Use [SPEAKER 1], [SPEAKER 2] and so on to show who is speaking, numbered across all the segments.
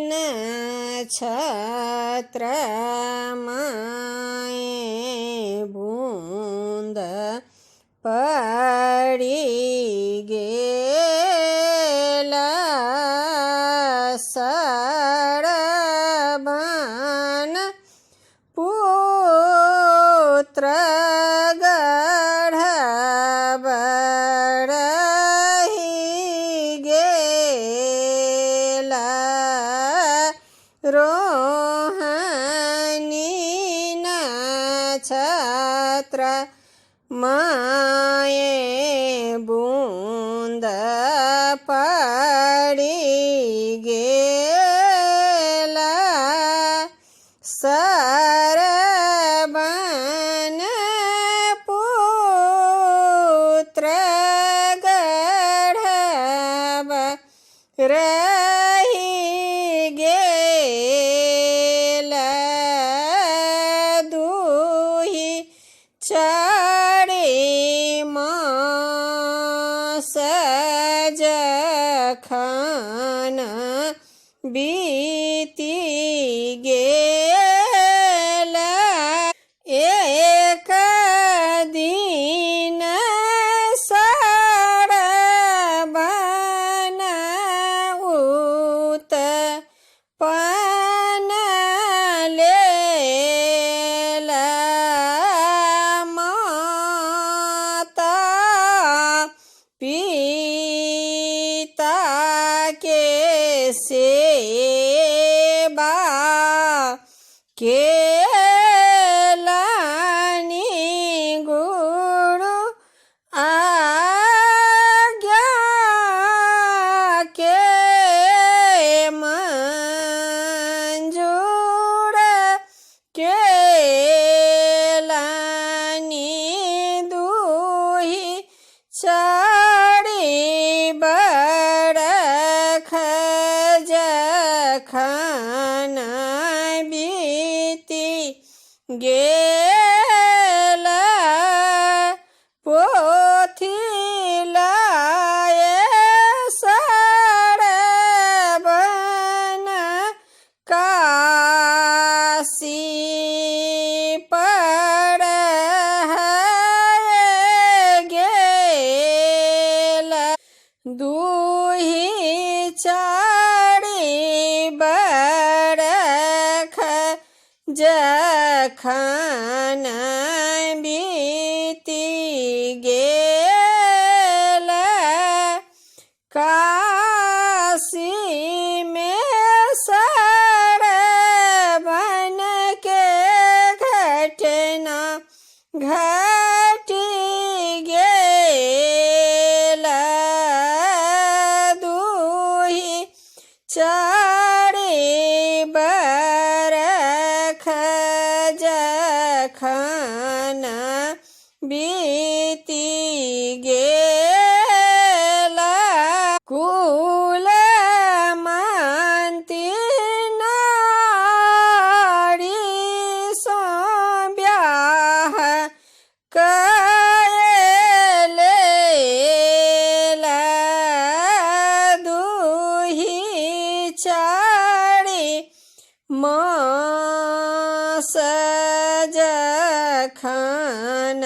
[SPEAKER 1] રોહાનીના છત્રમાં બૂંદ પડી ગયેલા સળબન પુત્ર રોહાનીના છત્ર માએ બૂંદ પડી ગયેલા સરબન પુત્ર ગઢબ રહી ગયેલા દુહી ચડી સજખન બીતી ગયેલા એક દિન સળબન ઉત્પન્ન લેલા માતા પિતા કે સેબા કેલાની ગુરુ આજ્ઞા કે મંજૂર કેલાની દુહી ચડી બળખ જખન બીતી ગયેલા પોથીલાએ સળબન કાશી પડહે ગયેલા દુહી ચડી બળખ જખન બીતી ગયેલા કાશી में सड़बन के घटना घटी गेला दूही चढ़ी बरख जखन बीती गेला कुल मानती नारी સો બ્યાહ કયેલા દુહી ચડી મસ જખન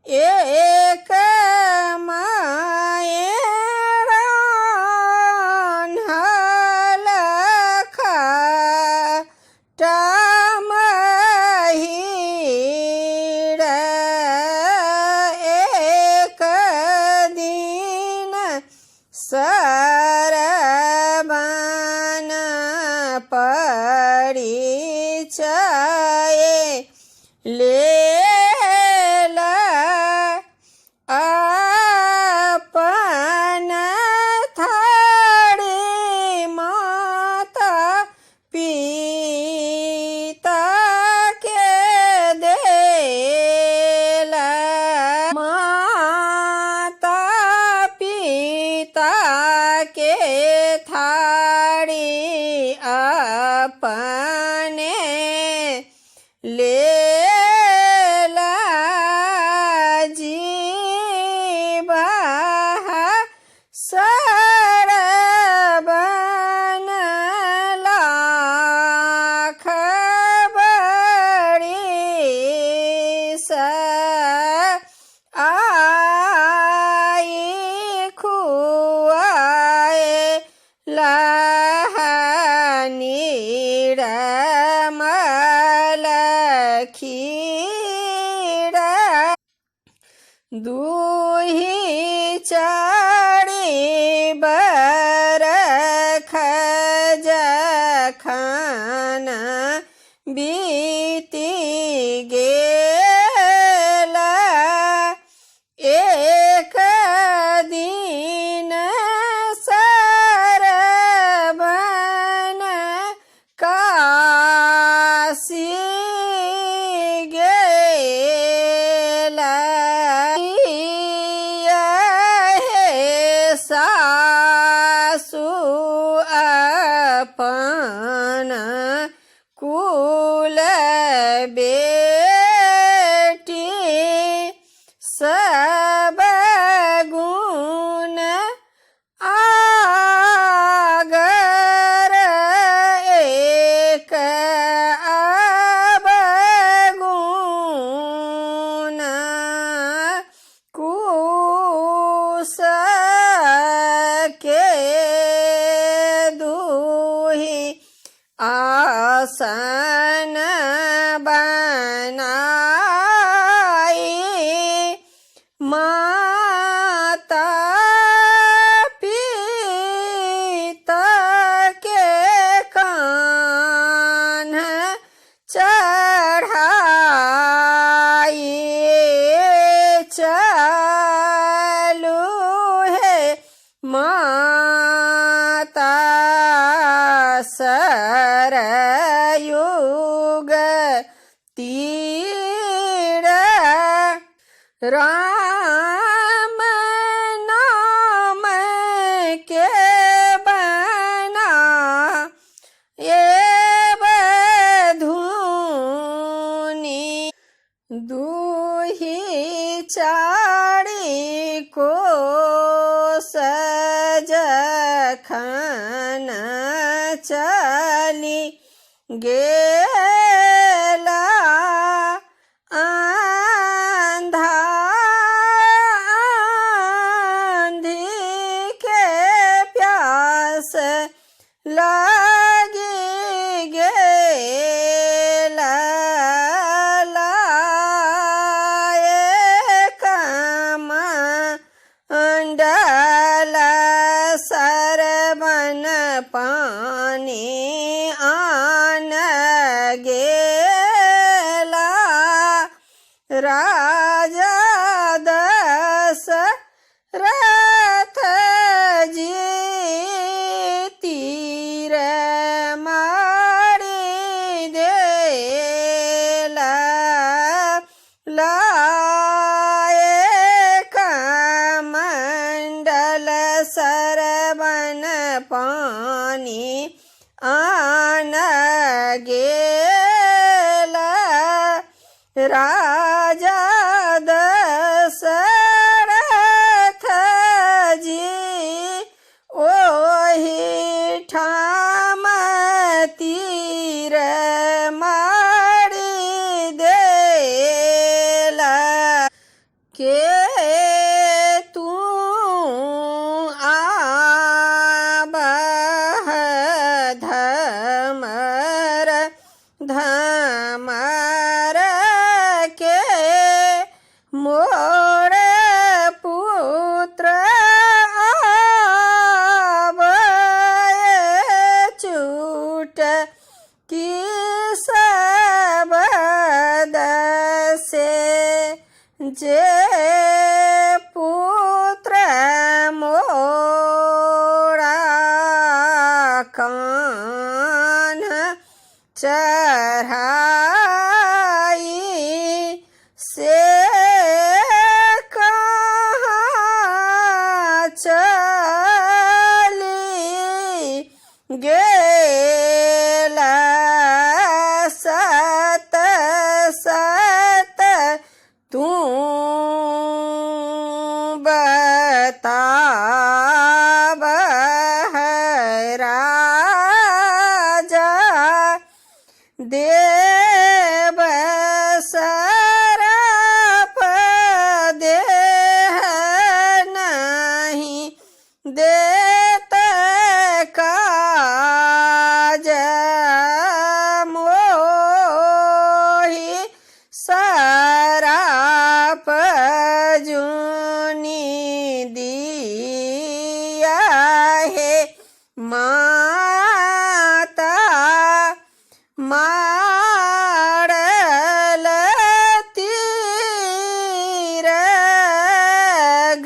[SPEAKER 1] एक माये हलखा टामहीड़ एक दिन सरबन परिचय लेला अपन थाड़ी माता पिता के देला माता पिता के थाड़ी अपने लेला जीवा सरबन लाख बड़ी आई खुआए लहनीड़ मलखीड़ दूही चाड़ी बरख जखन बीती गेला एक दिन सरबन काशी गेला सासु अपन कुल बेटी सब गुण आगर एक अवगुण कुश के दूही आसन बनाई माता पिता के कान चढ़ाई चलू है माता सरयुग तीर राम नाम के बना ये धुनी दूही चाड़ी को सजखन चली गेला आंधा आंधी के प्यास लगी गेला लाए कमंडल सरबन पानी आन गेला राजा दशरथ जी तीर मारी देला लाए कमंडल सरबन पानी आन गेला राजा दशरथ जी ओहि ठाम तीर मारी देला के तू आबह धमर धमर के मोर पुत्र आबय छूट की सबद से जे पुत्र मोरा कान चढ़ाई से कहाँ चली गेला सत सत तू बताब राजा देव सरप देह नहीं देत काज मोहि सराप जुनी दिया है माता मारल तीर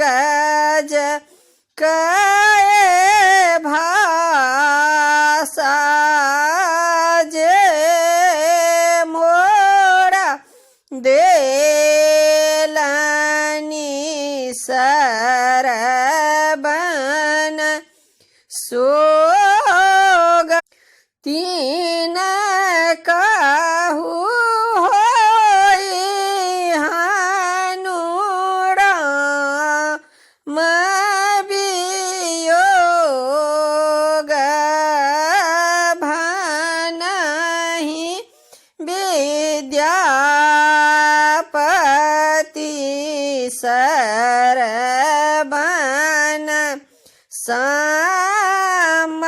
[SPEAKER 1] गज कए भाषा जे मोरा देलनी सरबन सोग तीन कहू होई हनुरा वियोग भनहि विद्यापति सरबन समर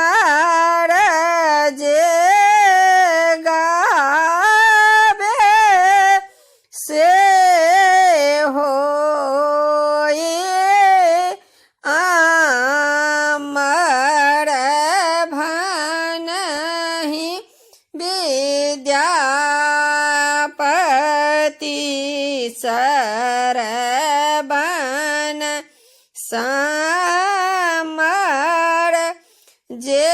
[SPEAKER 1] जे गावे से होए अमर भनहि विद्यापति सरबन समर जे